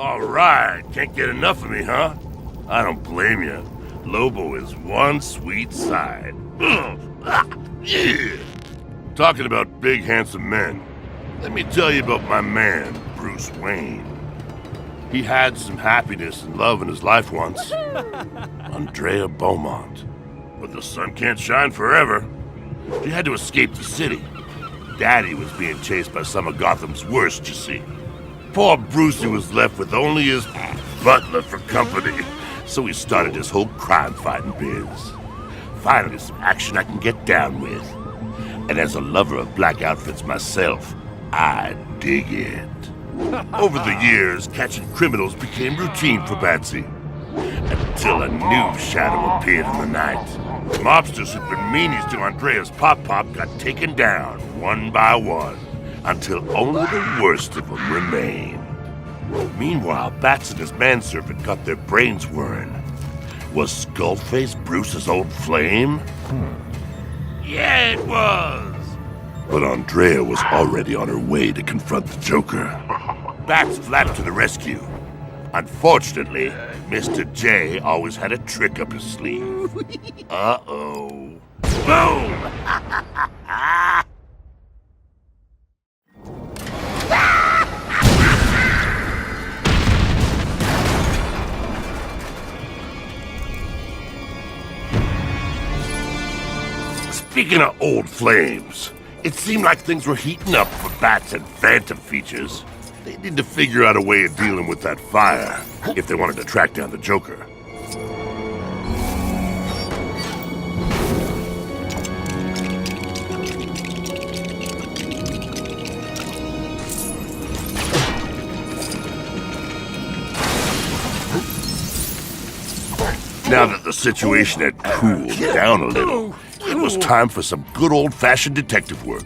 All right, can't get enough of me, huh? I don't blame you. Lobo is one sweet side. Yeah. Talking about big, handsome men, let me tell you about my man, Bruce Wayne. He had some happiness and love in his life once. Andrea Beaumont. But the sun can't shine forever. She had to escape the city. Daddy was being chased by some of Gotham's worst, you see. Poor Brucey was left with only his butler for company, so he started his whole crime-fighting biz. Finally, some action I can get down with. And as a lover of black outfits myself, I dig it. Over the years, catching criminals became routine for Batsy. Until a new shadow appeared in the night. Mobsters who'd been meanies to Andrea's Pop-Pop got taken down, one by one, until only the worst of them remained. Meanwhile, Bats and his manservant got their brains whirring. Was Skullface Bruce's old flame? Yeah, it was! But Andrea was already on her way to confront the Joker. Bats flapped to the rescue. Unfortunately, Mr. J always had a trick up his sleeve. Uh-oh. Boom! Speaking of old flames, it seemed like things were heating up for Bats and Phantom features. They need to figure out a way of dealing with that fire if they wanted to track down the Joker. Now that the situation had cooled down a little, it was time for some good old-fashioned detective work.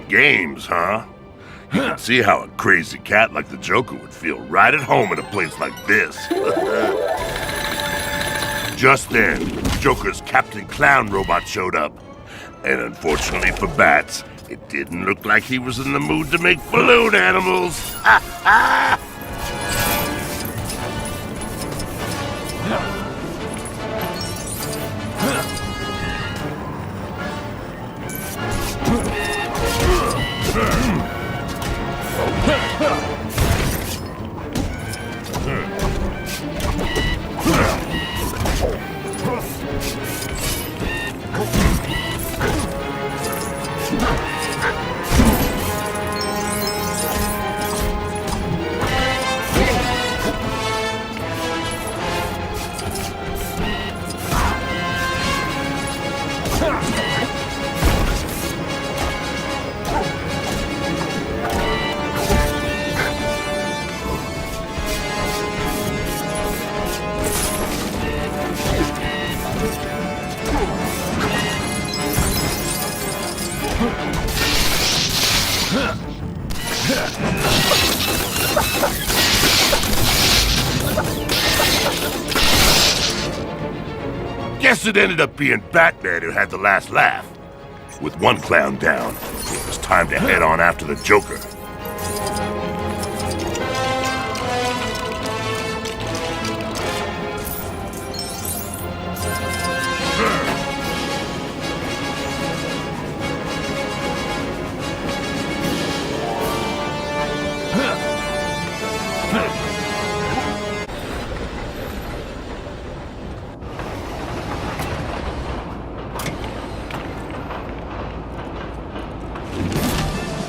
Games, huh? You can see how a crazy cat like the Joker would feel right at home in a place like this. Just then, Joker's Captain Clown robot showed up. And unfortunately for Bats, it didn't look like he was in the mood to make balloon animals. Guess it ended up being Batman who had the last laugh. With one clown down, it was time to head on after the Joker.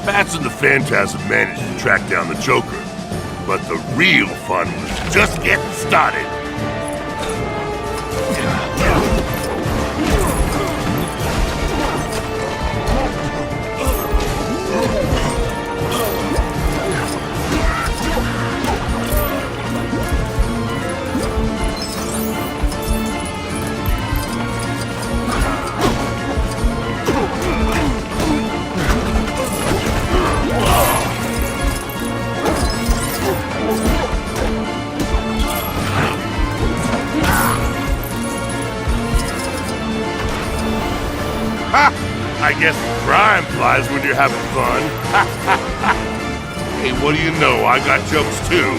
Bats and the Phantasm managed to track down the Joker, but the real fun was just getting started. I guess crime flies when you're having fun. Hey, what do you know? I got jokes too.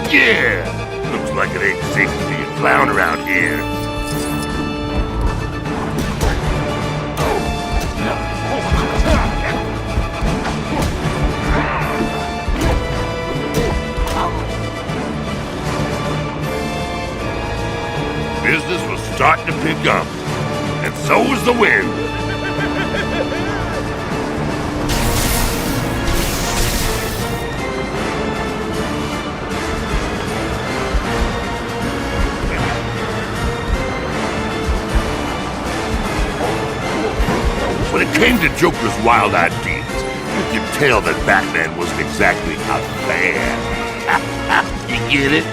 Yeah! Looks like it ain't safe to be a clown around here. Business was starting to pick up, and so was the wind. When it came to Joker's wild ideas, you could tell that Batman wasn't exactly a fan. You get it?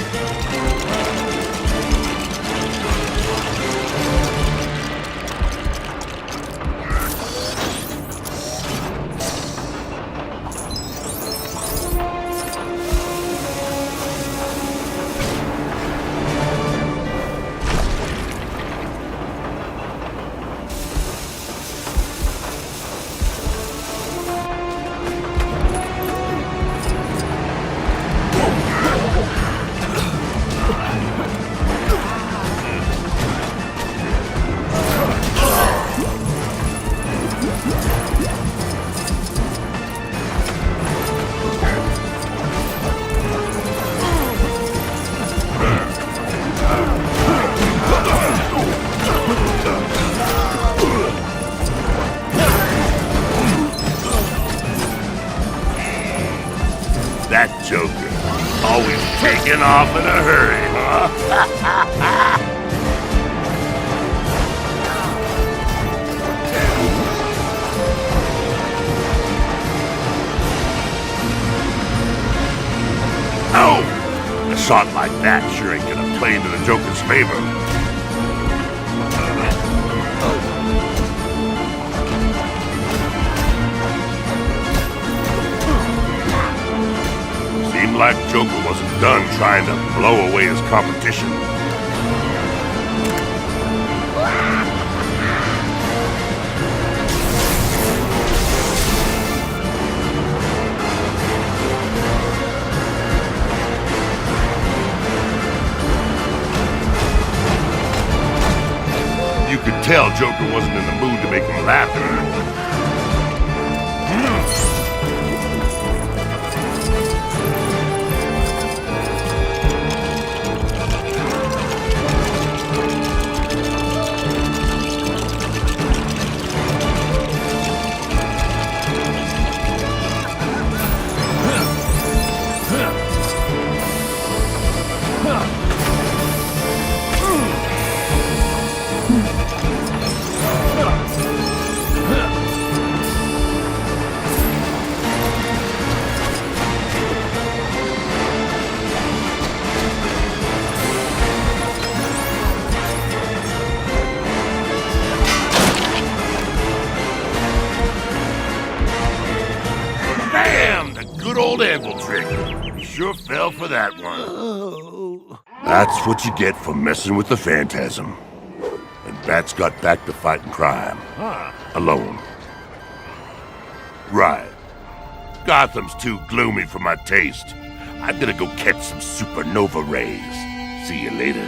That Joker, always taking off in a hurry, huh? Oh! A shot like that sure ain't gonna play into the Joker's favor. Seemed like Joker wasn't done trying to blow away his competition. You could tell Joker wasn't in the mood to make him laugh anymore. Bam! The good old anvil trick. You sure fell for that one. Oh. That's what you get for messing with the Phantasm. And Bat's got back to fighting crime. Alone. Right. Gotham's too gloomy for my taste. I'm gonna go catch some supernova rays. See you later.